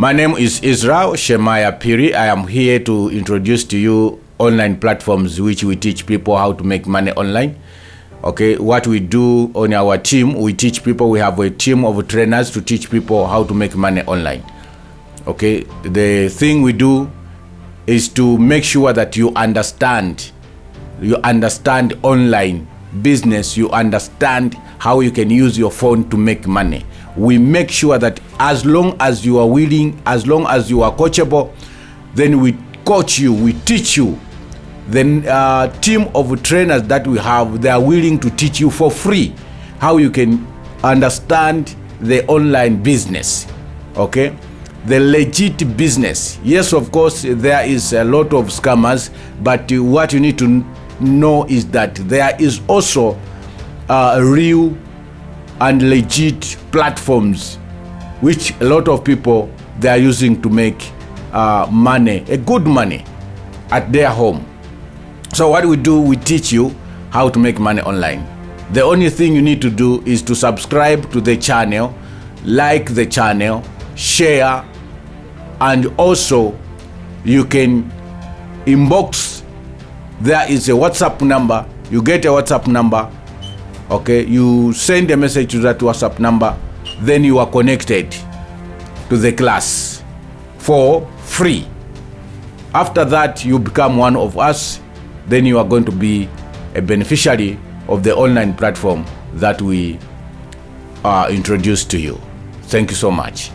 My name is Israel Shemaya Piri. I am here to introduce to you online platforms which we teach people how to make money online. Okay, what we do on our team, we teach people, we have a team of trainers to teach people how to make money online. Okay, the thing we do is to make sure that you understand online business, you understand how you can use your phone to make money. We make sure that as long as you are willing, as long as you are coachable, then we coach you, we teach you. Then team of trainers that we have, they are willing to teach you for free how you can understand the online business. Okay, the legit business. Yes, of course, there is a lot of scammers, but what you need to know is that there is also real and legit platforms which a lot of people they are using to make money, a good money at their home. So what we do, we teach you how to make money online. The only thing you need to do is to subscribe to the channel, like the channel, share, and also you can inbox. There is a WhatsApp number. You get a WhatsApp number. Okay, you send a message to that WhatsApp number, then you are connected to the class for free. After that, you become one of us. Then you are going to be a beneficiary of the online platform that we introduced to you. Thank you so much.